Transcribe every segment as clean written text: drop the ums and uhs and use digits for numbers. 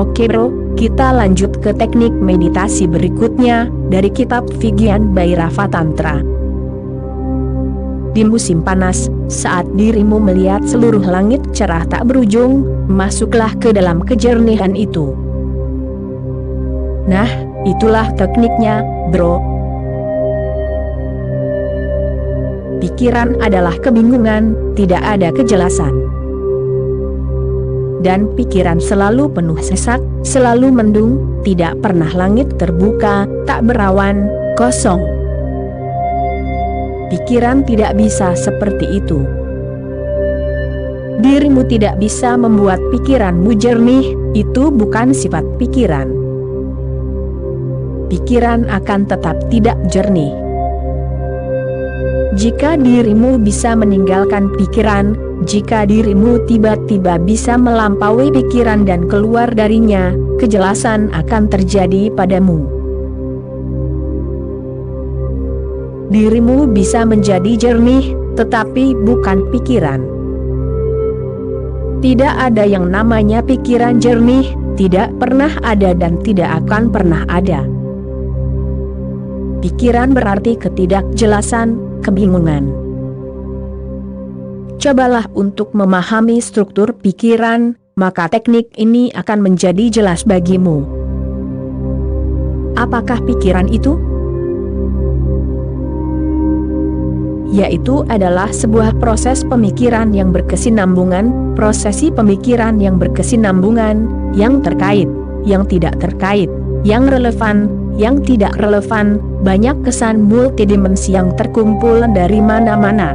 Oke bro, kita lanjut ke teknik meditasi berikutnya, dari kitab Vigyan by Rafatantra. Di musim panas, saat dirimu melihat seluruh langit cerah tak berujung, masuklah ke dalam kejernihan itu. Nah, itulah tekniknya, bro. Pikiran adalah kebingungan, tidak ada kejelasan. Dan pikiran selalu penuh sesak, selalu mendung, tidak pernah langit terbuka, tak berawan, kosong. Pikiran tidak bisa seperti itu. Dirimu tidak bisa membuat pikiranmu jernih, itu bukan sifat pikiran. Pikiran akan tetap tidak jernih. Jika dirimu bisa meninggalkan pikiran, jika dirimu tiba-tiba bisa melampaui pikiran dan keluar darinya, kejelasan akan terjadi padamu. Dirimu bisa menjadi jernih, tetapi bukan pikiran. Tidak ada yang namanya pikiran jernih, tidak pernah ada dan tidak akan pernah ada. Pikiran berarti ketidakjelasan, kebingungan. Cobalah untuk memahami struktur pikiran, maka teknik ini akan menjadi jelas bagimu. Apakah pikiran itu? Yaitu adalah sebuah proses pemikiran yang berkesinambungan, prosesi pemikiran yang berkesinambungan, yang terkait, yang tidak terkait, yang relevan, yang tidak relevan, banyak kesan multidimensi yang terkumpul dari mana-mana.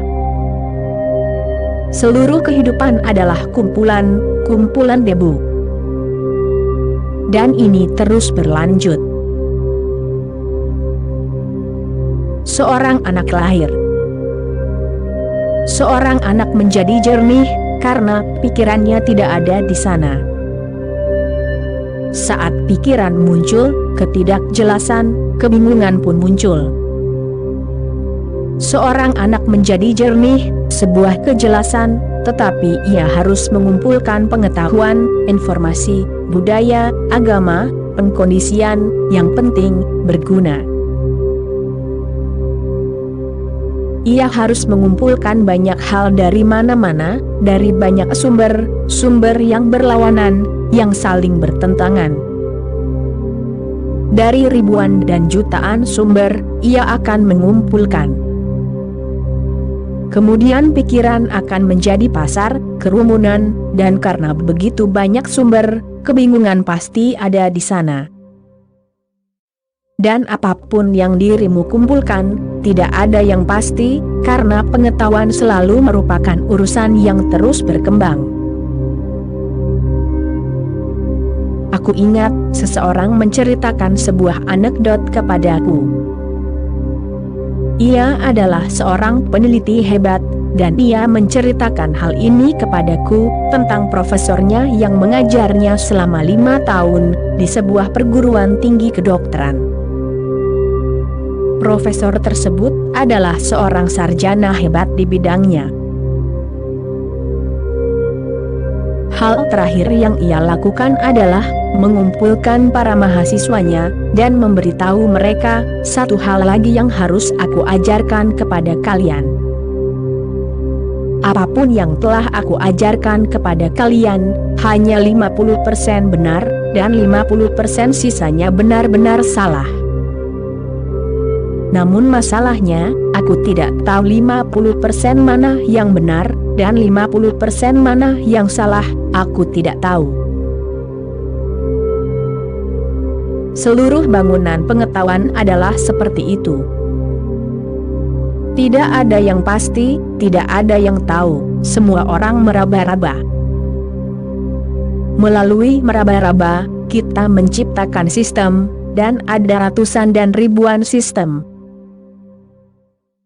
Seluruh kehidupan adalah kumpulan debu. Dan ini terus berlanjut. Seorang anak lahir. Seorang anak menjadi jernih, karena pikirannya tidak ada di sana. Saat pikiran muncul, ketidakjelasan, kebingungan pun muncul. Seorang anak menjadi jernih, sebuah kejelasan, tetapi ia harus mengumpulkan pengetahuan, informasi, budaya, agama, pengkondisian, yang penting, berguna. Ia harus mengumpulkan banyak hal dari mana-mana, dari banyak sumber yang berlawanan, yang saling bertentangan. Dari ribuan dan jutaan sumber, ia akan mengumpulkan. Kemudian pikiran akan menjadi pasar, kerumunan, dan karena begitu banyak sumber, kebingungan pasti ada di sana. Dan apapun yang dirimu kumpulkan, tidak ada yang pasti, karena pengetahuan selalu merupakan urusan yang terus berkembang. Aku ingat, seseorang menceritakan sebuah anekdot kepadaku. Ia adalah seorang peneliti hebat, dan ia menceritakan hal ini kepadaku, tentang profesornya yang mengajarnya selama 5 tahun, di sebuah perguruan tinggi kedokteran. Profesor tersebut adalah seorang sarjana hebat di bidangnya. Hal terakhir yang ia lakukan adalah mengumpulkan para mahasiswanya dan memberitahu mereka, satu hal lagi yang harus aku ajarkan kepada kalian. Apapun yang telah aku ajarkan kepada kalian, hanya 50% benar, dan 50% sisanya benar-benar salah. Namun masalahnya, aku tidak tahu 50% mana yang benar, dan 50% mana yang salah, aku tidak tahu. Seluruh bangunan pengetahuan adalah seperti itu. Tidak ada yang pasti, tidak ada yang tahu, semua orang meraba-raba. Melalui meraba-raba, kita menciptakan sistem, dan ada ratusan dan ribuan sistem.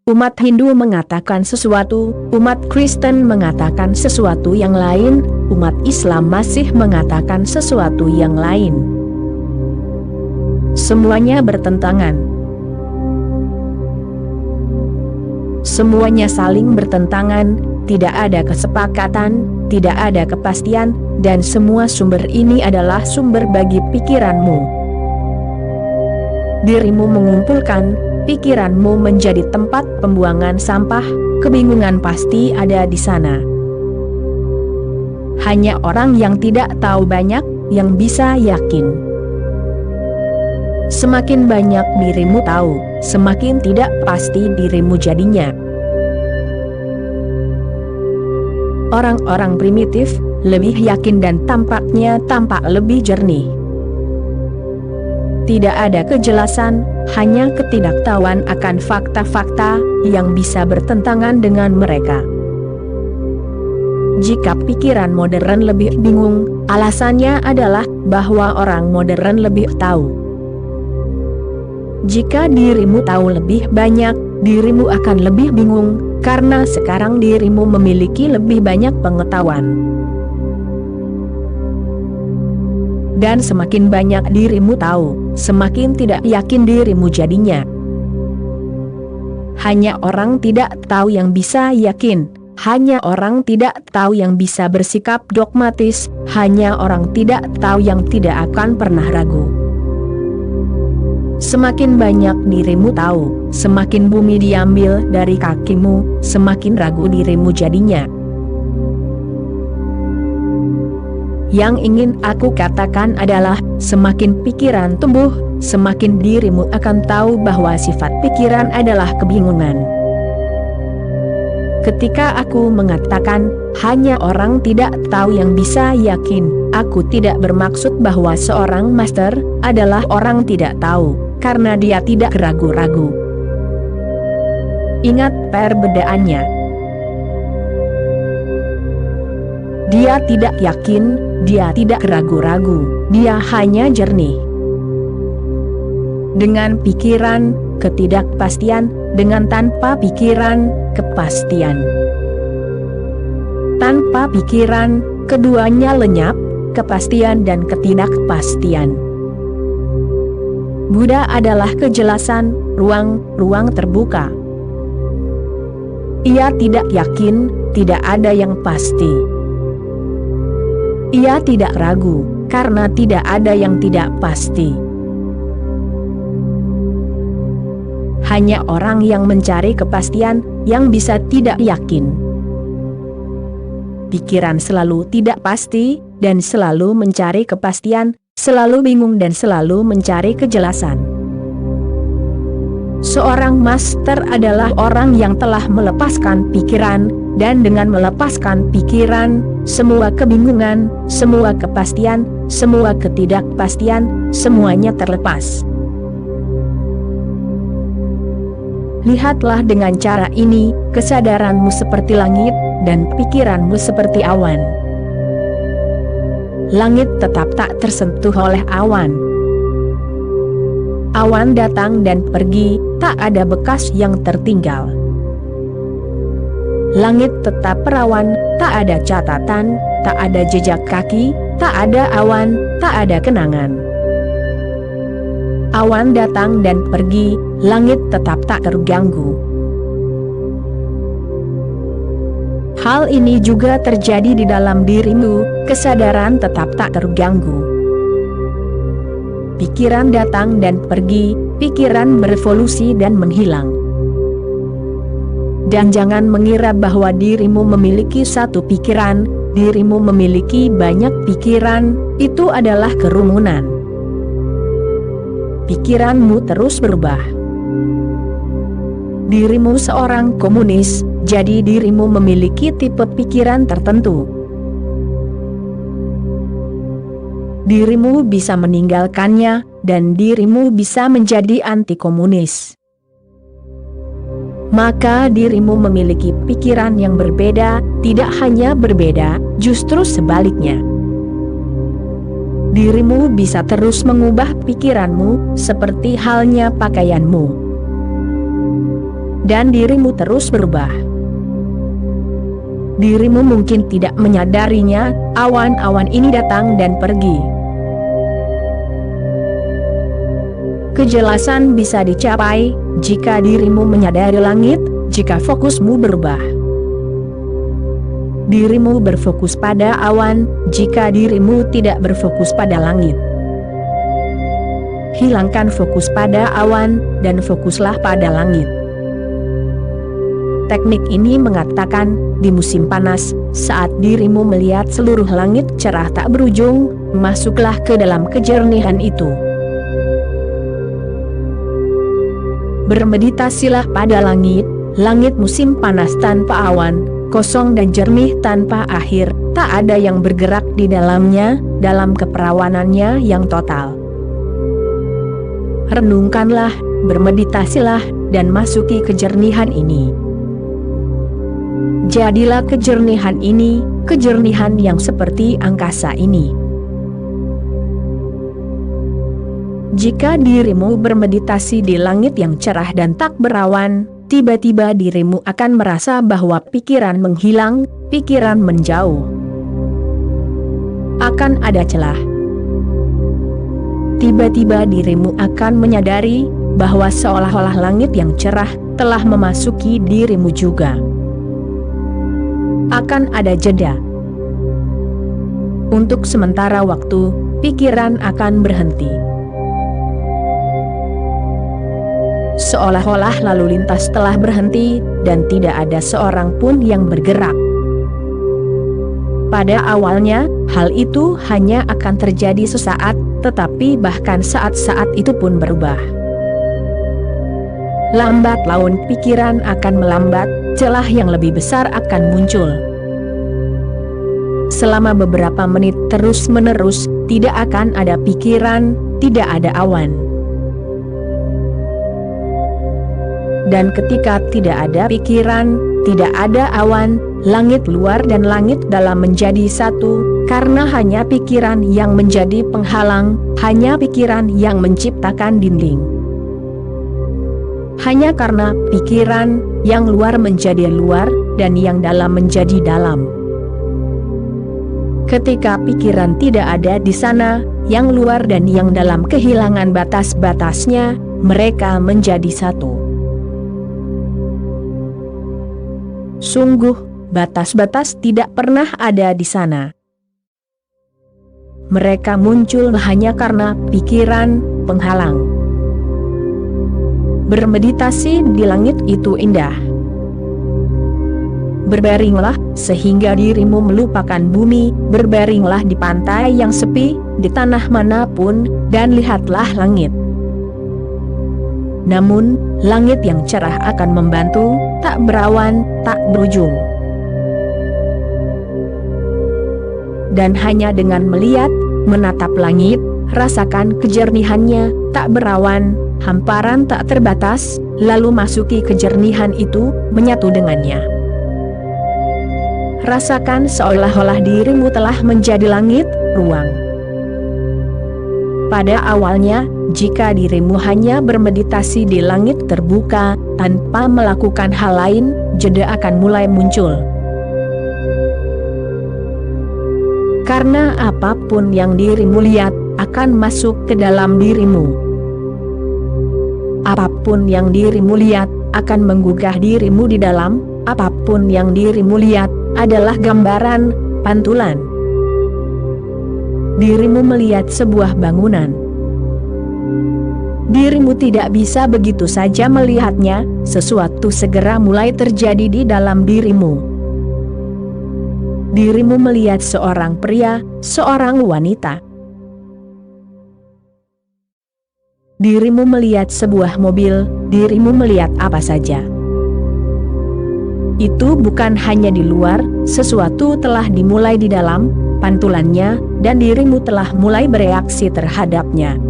Umat Hindu mengatakan sesuatu, umat Kristen mengatakan sesuatu yang lain, umat Islam masih mengatakan sesuatu yang lain. Semuanya bertentangan. Semuanya saling bertentangan, tidak ada kesepakatan, tidak ada kepastian, dan semua sumber ini adalah sumber bagi pikiranmu. Dirimu mengumpulkan, pikiranmu menjadi tempat pembuangan sampah, kebingungan pasti ada di sana. Hanya orang yang tidak tahu banyak yang bisa yakin. Semakin banyak dirimu tahu, semakin tidak pasti dirimu jadinya. Orang-orang primitif lebih yakin dan tampaknya tampak lebih jernih. Tidak ada kejelasan, hanya ketidaktahuan akan fakta-fakta yang bisa bertentangan dengan mereka. Jika pikiran modern lebih bingung, alasannya adalah bahwa orang modern lebih tahu. Jika dirimu tahu lebih banyak, dirimu akan lebih bingung, karena sekarang dirimu memiliki lebih banyak pengetahuan. Dan semakin banyak dirimu tahu, semakin tidak yakin dirimu jadinya. Hanya orang tidak tahu yang bisa yakin, hanya orang tidak tahu yang bisa bersikap dogmatis, hanya orang tidak tahu yang tidak akan pernah ragu. Semakin banyak dirimu tahu, semakin bumi diambil dari kakimu, semakin ragu dirimu jadinya. Yang ingin aku katakan adalah, semakin pikiran tumbuh, semakin dirimu akan tahu bahwa sifat pikiran adalah kebingungan. Ketika aku mengatakan, hanya orang tidak tahu yang bisa yakin, aku tidak bermaksud bahwa seorang master adalah orang tidak tahu, karena dia tidak ragu-ragu. Ingat perbedaannya. Dia tidak yakin, dia tidak ragu-ragu, dia hanya jernih. Dengan pikiran, ketidakpastian, dengan tanpa pikiran, kepastian. Tanpa pikiran, keduanya lenyap, kepastian dan ketidakpastian. Buddha adalah kejelasan, ruang terbuka. Ia tidak yakin, tidak ada yang pasti. Ia tidak ragu, karena tidak ada yang tidak pasti. Hanya orang yang mencari kepastian, yang bisa tidak yakin. Pikiran selalu tidak pasti, dan selalu mencari kepastian, selalu bingung dan selalu mencari kejelasan. Seorang master adalah orang yang telah melepaskan pikiran, dan dengan melepaskan pikiran, semua kebingungan, semua kepastian, semua ketidakpastian, semuanya terlepas. Lihatlah dengan cara ini, kesadaranmu seperti langit, dan pikiranmu seperti awan. Langit tetap tak tersentuh oleh awan. Awan datang dan pergi, tak ada bekas yang tertinggal. Langit tetap perawan, tak ada catatan, tak ada jejak kaki, tak ada awan, tak ada kenangan. Awan datang dan pergi, langit tetap tak terganggu. Hal ini juga terjadi di dalam dirimu, kesadaran tetap tak terganggu. Pikiran datang dan pergi, pikiran berevolusi dan menghilang. Dan jangan mengira bahwa dirimu memiliki satu pikiran, dirimu memiliki banyak pikiran, itu adalah kerumunan. Pikiranmu terus berubah. Dirimu seorang komunis, jadi dirimu memiliki tipe pikiran tertentu. Dirimu bisa meninggalkannya, dan dirimu bisa menjadi anti-komunis. Maka dirimu memiliki pikiran yang berbeda, tidak hanya berbeda, justru sebaliknya. Dirimu bisa terus mengubah pikiranmu, seperti halnya pakaianmu. Dan dirimu terus berubah. Dirimu mungkin tidak menyadarinya, awan-awan ini datang dan pergi. Kejelasan bisa dicapai, jika dirimu menyadari langit, jika fokusmu berubah. dirimu berfokus pada awan, jika dirimu tidak berfokus pada langit. Hilangkan fokus pada awan, dan fokuslah pada langit. Teknik ini mengatakan, di musim panas, saat dirimu melihat seluruh langit cerah tak berujung, masuklah ke dalam kejernihan itu. Bermeditasilah pada langit, langit musim panas tanpa awan, kosong dan jernih tanpa akhir, tak ada yang bergerak di dalamnya, dalam keperawanannya yang total. Renungkanlah, bermeditasilah, dan masuki kejernihan ini. Jadilah kejernihan ini, kejernihan yang seperti angkasa ini. Jika dirimu bermeditasi di langit yang cerah dan tak berawan, tiba-tiba dirimu akan merasa bahwa pikiran menghilang, pikiran menjauh. Akan ada celah. Tiba-tiba dirimu akan menyadari bahwa seolah-olah langit yang cerah telah memasuki dirimu juga. Akan ada jeda. Untuk sementara waktu, pikiran akan berhenti. Seolah-olah lalu lintas telah berhenti, dan tidak ada seorang pun yang bergerak. Pada awalnya, hal itu hanya akan terjadi sesaat, tetapi bahkan saat-saat itu pun berubah. Lambat laun pikiran akan melambat, celah yang lebih besar akan muncul. Selama beberapa menit terus-menerus, tidak akan ada pikiran, tidak ada awan. Dan ketika tidak ada pikiran, tidak ada awan, langit luar dan langit dalam menjadi satu, karena hanya pikiran yang menjadi penghalang, hanya pikiran yang menciptakan dinding. Hanya karena pikiran, yang luar menjadi luar, dan yang dalam menjadi dalam. Ketika pikiran tidak ada di sana, yang luar dan yang dalam kehilangan batas-batasnya, mereka menjadi satu. Sungguh, batas-batas tidak pernah ada di sana. Mereka muncul hanya karena pikiran penghalang. Bermeditasi di langit itu indah. Berbaringlah, sehingga dirimu melupakan bumi, berbaringlah di pantai yang sepi, di tanah manapun, dan lihatlah langit. Namun, langit yang cerah akan membantu, tak berawan, tak berujung. Dan hanya dengan melihat, menatap langit, rasakan kejernihannya, tak berawan, hamparan tak terbatas, lalu masuki kejernihan itu, menyatu dengannya. Rasakan seolah-olah dirimu telah menjadi langit, ruang. Pada awalnya, jika dirimu hanya bermeditasi di langit terbuka, tanpa melakukan hal lain, jeda akan mulai muncul. Karena apapun yang dirimu lihat, akan masuk ke dalam dirimu. Apapun yang dirimu lihat, akan menggugah dirimu di dalam, apapun yang dirimu lihat, adalah gambaran, pantulan. Dirimu melihat sebuah bangunan. Dirimu tidak bisa begitu saja melihatnya, sesuatu segera mulai terjadi di dalam dirimu. Dirimu melihat seorang pria, seorang wanita. Dirimu melihat sebuah mobil, dirimu melihat apa saja. Itu bukan hanya di luar, sesuatu telah dimulai di dalam, pantulannya, dan dirimu telah mulai bereaksi terhadapnya.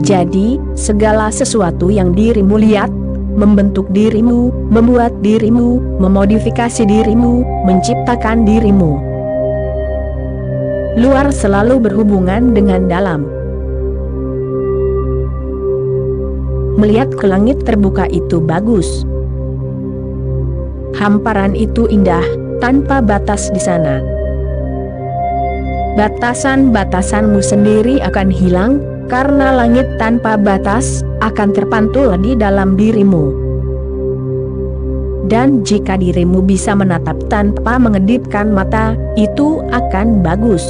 Jadi, segala sesuatu yang dirimu lihat, membentuk dirimu, membuat dirimu, memodifikasi dirimu, menciptakan dirimu. Luar selalu berhubungan dengan dalam. Melihat ke langit terbuka itu bagus. Hamparan itu indah, tanpa batas di sana. Batasan-batasanmu sendiri akan hilang, karena langit tanpa batas akan terpantul di dalam dirimu. Dan jika dirimu bisa menatap tanpa mengedipkan mata, itu akan bagus.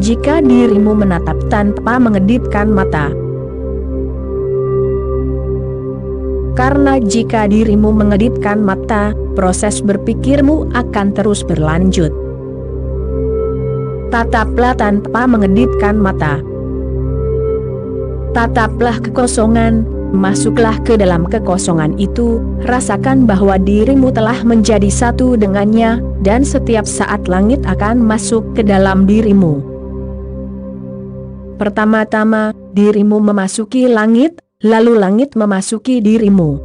Jika dirimu menatap tanpa mengedipkan mata. Karena jika dirimu mengedipkan mata, proses berpikirmu akan terus berlanjut. Tataplah tanpa mengedipkan mata. Tataplah kekosongan, masuklah ke dalam kekosongan itu, rasakan bahwa dirimu telah menjadi satu dengannya, dan setiap saat langit akan masuk ke dalam dirimu. Pertama-tama, dirimu memasuki langit, lalu langit memasuki dirimu.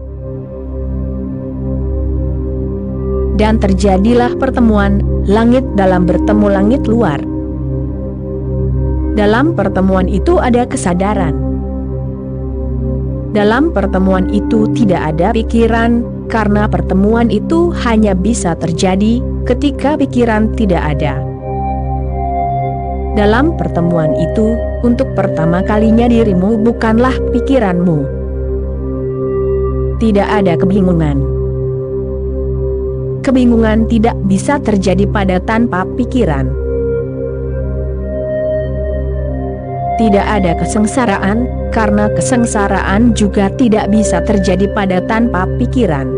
Dan terjadilah pertemuan, langit dalam bertemu langit luar. Dalam pertemuan itu ada kesadaran. Dalam pertemuan itu tidak ada pikiran, karena pertemuan itu hanya bisa terjadi ketika pikiran tidak ada. Dalam pertemuan itu, untuk pertama kalinya dirimu bukanlah pikiranmu. Tidak ada kebingungan. Kebingungan tidak bisa terjadi pada tanpa pikiran. Tidak ada kesengsaraan, karena kesengsaraan juga tidak bisa terjadi pada tanpa pikiran.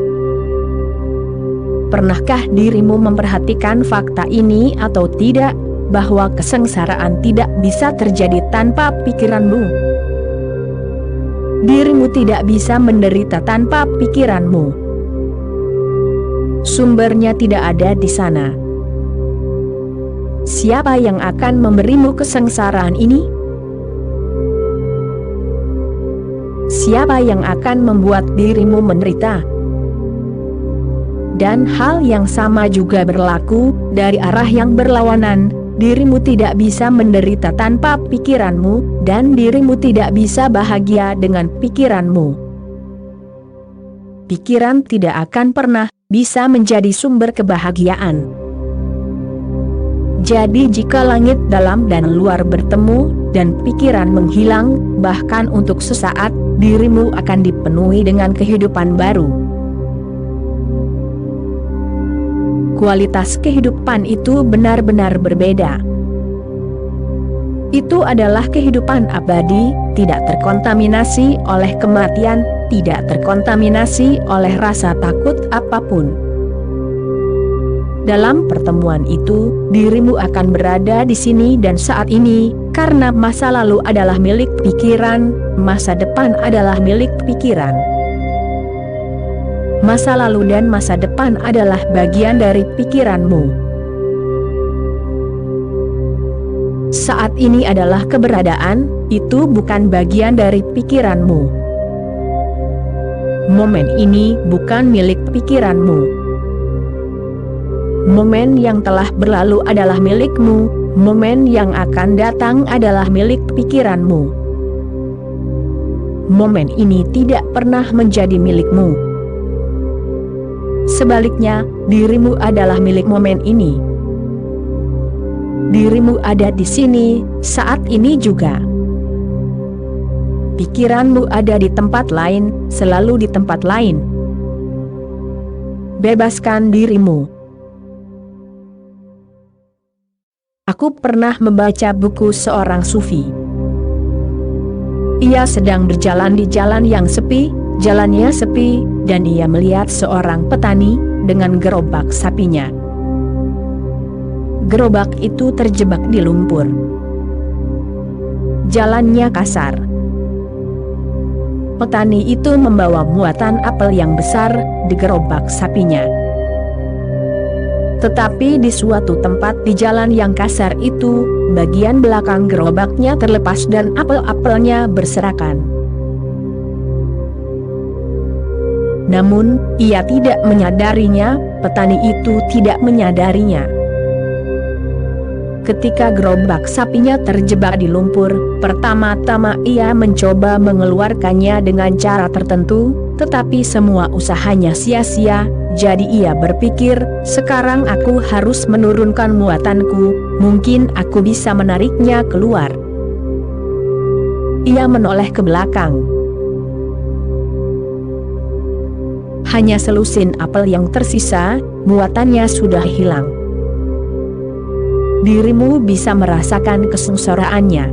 Pernahkah dirimu memperhatikan fakta ini atau tidak, bahwa kesengsaraan tidak bisa terjadi tanpa pikiranmu? Dirimu tidak bisa menderita tanpa pikiranmu. Sumbernya tidak ada di sana. Siapa yang akan memberimu kesengsaraan ini? Siapa yang akan membuat dirimu menderita? Dan hal yang sama juga berlaku dari arah yang berlawanan. Dirimu tidak bisa menderita tanpa pikiranmu, dan dirimu tidak bisa bahagia dengan pikiranmu. Pikiran tidak akan pernah bisa menjadi sumber kebahagiaan. Jadi jika langit dalam dan luar bertemu, dan pikiran menghilang, bahkan untuk sesaat, dirimu akan dipenuhi dengan kehidupan baru. Kualitas kehidupan itu benar-benar berbeda. Itu adalah kehidupan abadi, tidak terkontaminasi oleh kematian, tidak terkontaminasi oleh rasa takut apapun. Dalam pertemuan itu, dirimu akan berada di sini dan saat ini, karena masa lalu adalah milik pikiran, masa depan adalah milik pikiran. Masa lalu dan masa depan adalah bagian dari pikiranmu. Saat ini adalah keberadaan, itu bukan bagian dari pikiranmu. Momen ini bukan milik pikiranmu. Momen yang telah berlalu adalah milikmu, momen yang akan datang adalah milik pikiranmu. Momen ini tidak pernah menjadi milikmu. Sebaliknya, dirimu adalah milik momen ini. Dirimu ada di sini, saat ini juga. Pikiranmu ada di tempat lain, selalu di tempat lain. Bebaskan dirimu. Aku pernah membaca buku seorang sufi. Ia sedang berjalan di jalan yang sepi, jalannya sepi, dan ia melihat seorang petani dengan gerobak sapinya. Gerobak itu terjebak di lumpur. Jalannya kasar. Petani itu membawa muatan apel yang besar di gerobak sapinya. Tetapi di suatu tempat di jalan yang kasar itu, bagian belakang gerobaknya terlepas dan apel-apelnya berserakan. Namun, ia tidak menyadarinya, petani itu tidak menyadarinya. Ketika gerobak sapinya terjebak di lumpur, pertama-tama ia mencoba mengeluarkannya dengan cara tertentu, tetapi semua usahanya sia-sia. Jadi ia berpikir, sekarang aku harus menurunkan muatanku, mungkin aku bisa menariknya keluar. Ia menoleh ke belakang. hanya selusin apel yang tersisa, muatannya sudah hilang. Dirimu bisa merasakan kesengsaraannya.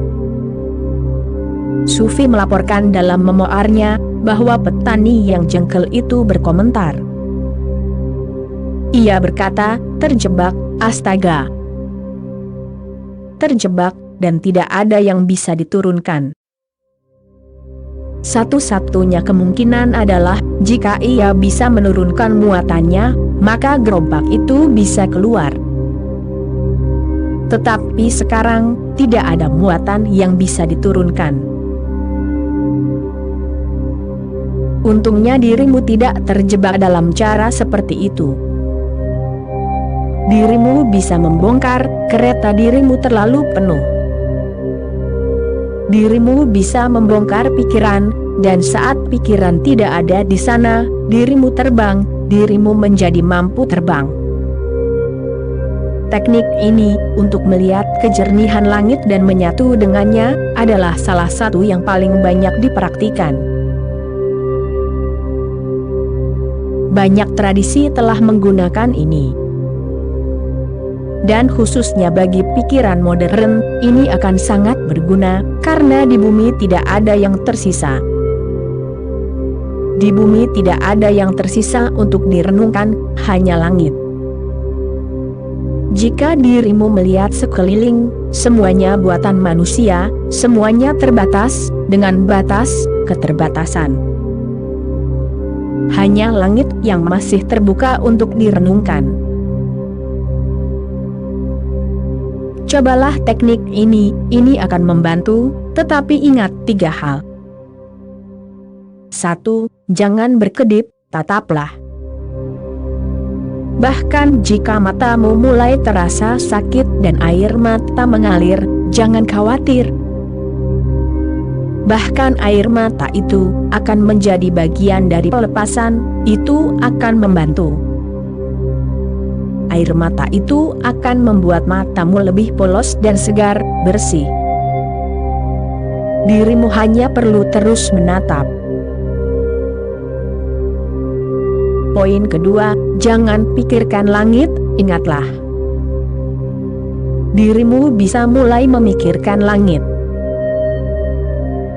Sufi melaporkan dalam memoarnya bahwa petani yang jengkel itu berkomentar. Ia berkata, terjebak, astaga. Terjebak, dan tidak ada yang bisa diturunkan. Satu-satunya kemungkinan adalah, jika ia bisa menurunkan muatannya, maka gerobak itu bisa keluar. Tetapi sekarang, tidak ada muatan yang bisa diturunkan. Untungnya dirimu tidak terjebak dalam cara seperti itu. Dirimu bisa membongkar, kereta dirimu terlalu penuh. Dirimu bisa membongkar pikiran, dan saat pikiran tidak ada di sana, dirimu terbang, dirimu menjadi mampu terbang. Teknik ini, untuk melihat kejernihan langit dan menyatu dengannya, adalah salah satu yang paling banyak dipraktikan. Banyak tradisi telah menggunakan ini. Dan khususnya bagi pikiran modern, ini akan sangat berguna, karena di bumi tidak ada yang tersisa. Di bumi tidak ada yang tersisa untuk direnungkan, hanya langit. Jika dirimu melihat sekeliling, semuanya buatan manusia, semuanya terbatas, dengan batas, keterbatasan. Hanya langit yang masih terbuka untuk direnungkan. Cobalah teknik ini akan membantu, tetapi ingat 3 hal. 1. Jangan berkedip, tataplah. Bahkan jika matamu mulai terasa sakit dan air mata mengalir, jangan khawatir. Bahkan air mata itu akan menjadi bagian dari pelepasan, itu akan membantu. Air mata itu akan membuat matamu lebih polos dan segar, bersih. Dirimu hanya perlu terus menatap. Poin kedua, jangan pikirkan langit, ingatlah. Dirimu bisa mulai memikirkan langit.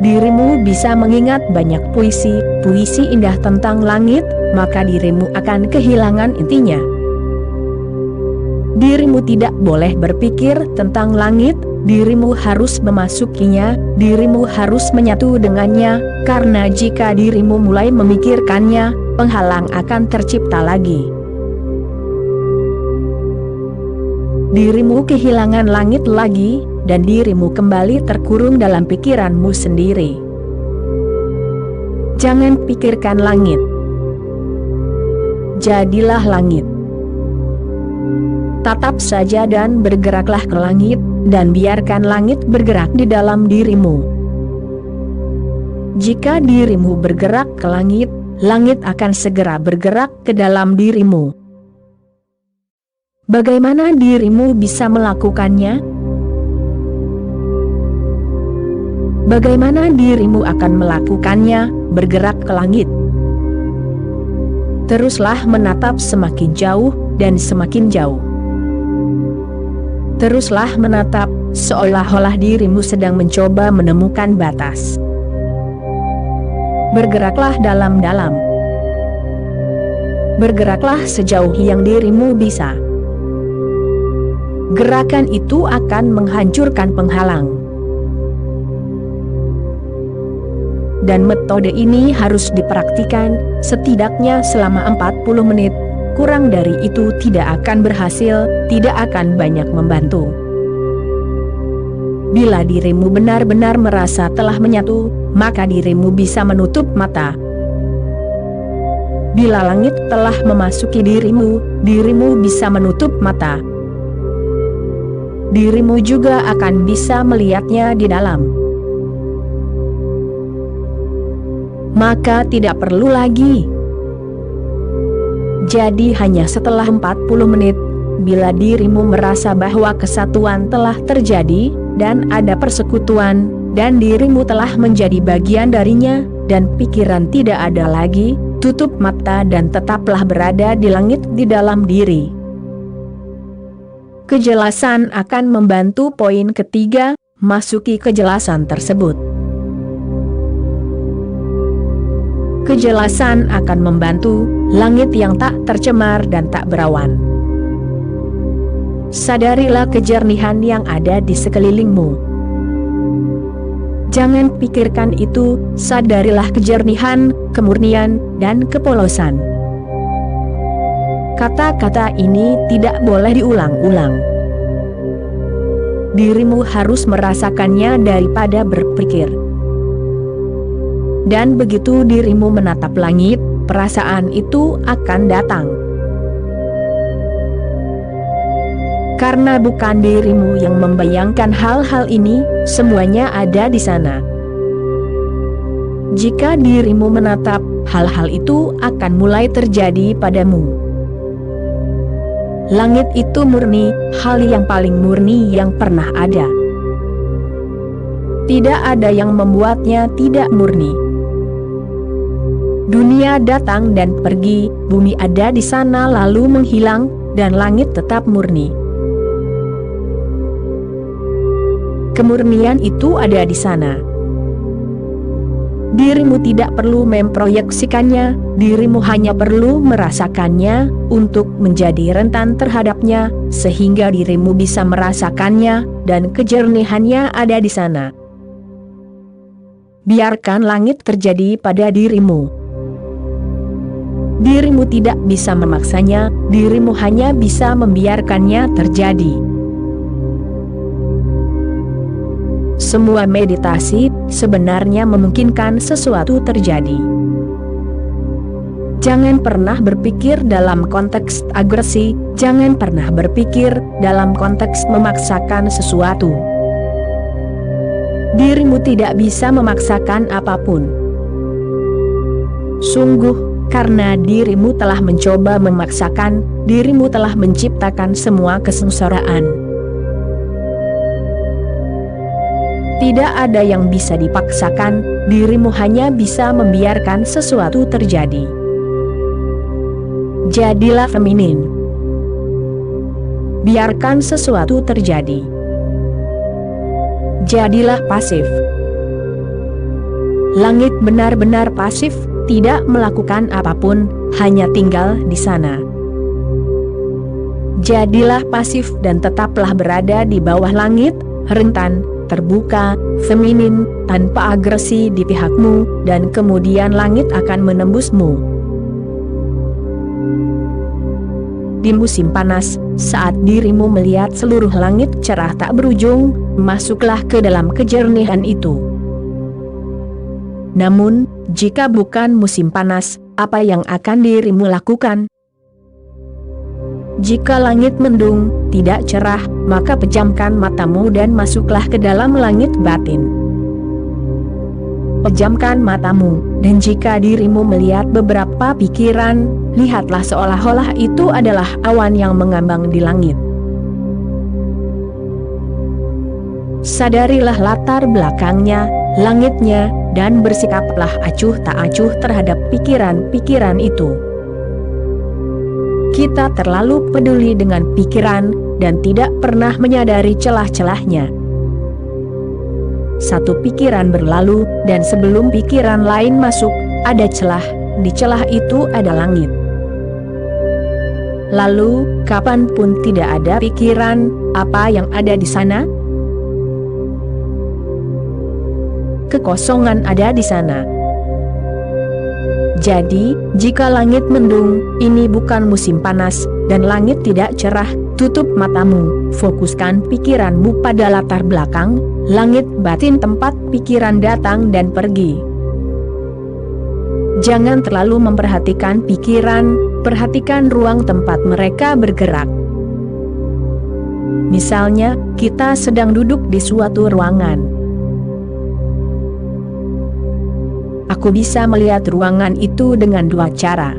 Dirimu bisa mengingat banyak puisi indah tentang langit, maka dirimu akan kehilangan intinya. Dirimu tidak boleh berpikir tentang langit, dirimu harus memasukinya, dirimu harus menyatu dengannya, karena jika dirimu mulai memikirkannya, penghalang akan tercipta lagi. Dirimu kehilangan langit lagi, dan dirimu kembali terkurung dalam pikiranmu sendiri. Jangan pikirkan langit. Jadilah langit. Tatap saja dan bergeraklah ke langit, dan biarkan langit bergerak di dalam dirimu. Jika dirimu bergerak ke langit, langit akan segera bergerak ke dalam dirimu. Bagaimana dirimu bisa melakukannya? Bagaimana dirimu akan melakukannya, bergerak ke langit? Teruslah menatap semakin jauh, dan semakin jauh. Teruslah menatap, seolah-olah dirimu sedang mencoba menemukan batas. Bergeraklah dalam-dalam. Bergeraklah sejauh yang dirimu bisa. Gerakan itu akan menghancurkan penghalang. Dan metode ini harus dipraktikkan, setidaknya selama 40 menit, kurang dari itu tidak akan berhasil, tidak akan banyak membantu. Bila dirimu benar-benar merasa telah menyatu, maka dirimu bisa menutup mata. Bila langit telah memasuki dirimu, dirimu bisa menutup mata. Dirimu juga akan bisa melihatnya di dalam. Maka tidak perlu lagi. Jadi hanya setelah 40 menit, bila dirimu merasa bahwa kesatuan telah terjadi, dan ada persekutuan, dan dirimu telah menjadi bagian darinya, dan pikiran tidak ada lagi, tutup mata dan tetaplah berada di langit di dalam diri. Kejelasan akan membantu. Poin ketiga, masuki kejelasan tersebut. Kejelasan akan membantu langit yang tak tercemar dan tak berawan. Sadarilah kejernihan yang ada di sekelilingmu. Jangan pikirkan itu, sadarilah kejernihan, kemurnian, dan kepolosan. Kata-kata ini tidak boleh diulang-ulang. Dirimu harus merasakannya daripada berpikir. Dan begitu dirimu menatap langit, perasaan itu akan datang. Karena bukan dirimu yang membayangkan hal-hal ini, semuanya ada di sana. Jika dirimu menatap, hal-hal itu akan mulai terjadi padamu. Langit itu murni, hal yang paling murni yang pernah ada. Tidak ada yang membuatnya tidak murni. Dunia datang dan pergi, bumi ada di sana lalu menghilang, dan langit tetap murni. Kemurnian itu ada di sana. Dirimu tidak perlu memproyeksikannya, dirimu hanya perlu merasakannya, untuk menjadi rentan terhadapnya, sehingga dirimu bisa merasakannya, dan kejernihannya ada di sana. Biarkan langit terjadi pada dirimu. Dirimu tidak bisa memaksanya, dirimu hanya bisa membiarkannya terjadi. Semua meditasi sebenarnya memungkinkan sesuatu terjadi. Jangan pernah berpikir dalam konteks agresi, jangan pernah berpikir dalam konteks memaksakan sesuatu. Dirimu tidak bisa memaksakan apapun. Sungguh, karena dirimu telah mencoba memaksakan, dirimu telah menciptakan semua kesengsaraan. Tidak ada yang bisa dipaksakan, dirimu hanya bisa membiarkan sesuatu terjadi. Jadilah feminin. Biarkan sesuatu terjadi. Jadilah pasif. Langit benar-benar pasif, tidak melakukan apapun, hanya tinggal di sana. Jadilah pasif dan tetaplah berada di bawah langit, rentan, terbuka, feminin, tanpa agresi di pihakmu, dan kemudian langit akan menembusmu. Di musim panas, saat dirimu melihat seluruh langit cerah tak berujung, masuklah ke dalam kejernihan itu. Namun, jika bukan musim panas, apa yang akan dirimu lakukan? Jika langit mendung, tidak cerah, maka pejamkan matamu dan masuklah ke dalam langit batin. Pejamkan matamu, dan jika dirimu melihat beberapa pikiran, lihatlah seolah-olah itu adalah awan yang mengambang di langit. Sadarilah latar belakangnya, langitnya, dan bersikaplah acuh tak acuh terhadap pikiran-pikiran itu. Kita terlalu peduli dengan pikiran, dan tidak pernah menyadari celah-celahnya. Satu pikiran berlalu, dan sebelum pikiran lain masuk, ada celah, di celah itu ada langit. Lalu, kapanpun tidak ada pikiran, apa yang ada di sana? Kekosongan ada di sana. Jadi, jika langit mendung, ini bukan musim panas, dan langit tidak cerah, tutup matamu, fokuskan pikiranmu pada latar belakang, langit batin tempat pikiran datang dan pergi. Jangan terlalu memperhatikan pikiran, perhatikan ruang tempat mereka bergerak. Misalnya, kita sedang duduk di suatu ruangan. Aku bisa melihat ruangan itu dengan dua cara.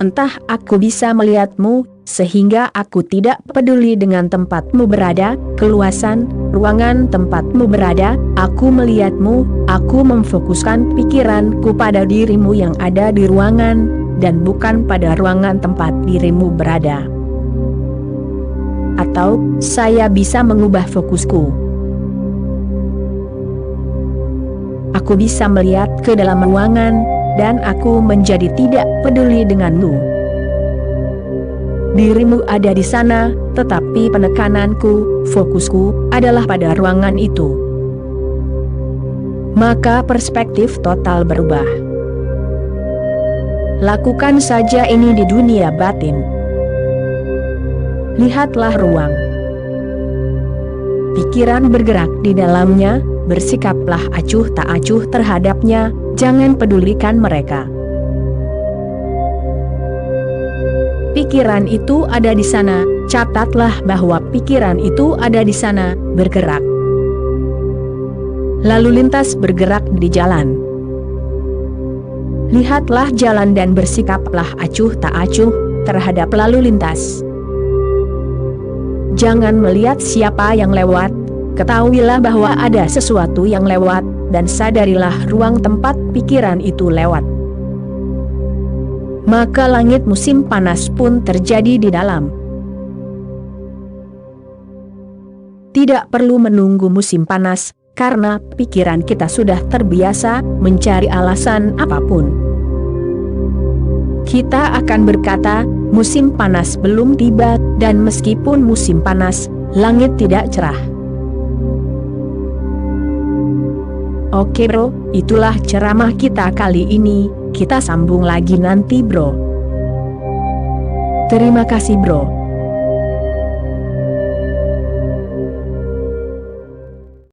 Entah aku bisa melihatmu, sehingga aku tidak peduli dengan tempatmu berada, keluasan, ruangan tempatmu berada, aku melihatmu, aku memfokuskan pikiranku pada dirimu yang ada di ruangan, dan bukan pada ruangan tempat dirimu berada. Atau, saya bisa mengubah fokusku. Aku bisa melihat ke dalam ruangan, dan aku menjadi tidak peduli denganmu. Dirimu ada di sana, tetapi penekananku, fokusku, adalah pada ruangan itu. Maka perspektif total berubah. Lakukan saja ini di dunia batin. Lihatlah ruang. Pikiran bergerak di dalamnya, bersikaplah acuh tak acuh terhadapnya, jangan pedulikan mereka. Pikiran itu ada di sana, catatlah bahwa pikiran itu ada di sana, bergerak. Lalu lintas bergerak di jalan. Lihatlah jalan dan bersikaplah acuh tak acuh terhadap lalu lintas. Jangan melihat siapa yang lewat, ketahuilah bahwa ada sesuatu yang lewat, dan sadarilah ruang tempat pikiran itu lewat. Maka langit musim panas pun terjadi di dalam. Tidak perlu menunggu musim panas, karena pikiran kita sudah terbiasa mencari alasan apapun. Kita akan berkata, musim panas belum tiba, dan meskipun musim panas, langit tidak cerah. Oke bro, itulah ceramah kita kali ini, kita sambung lagi nanti bro. Terima kasih bro.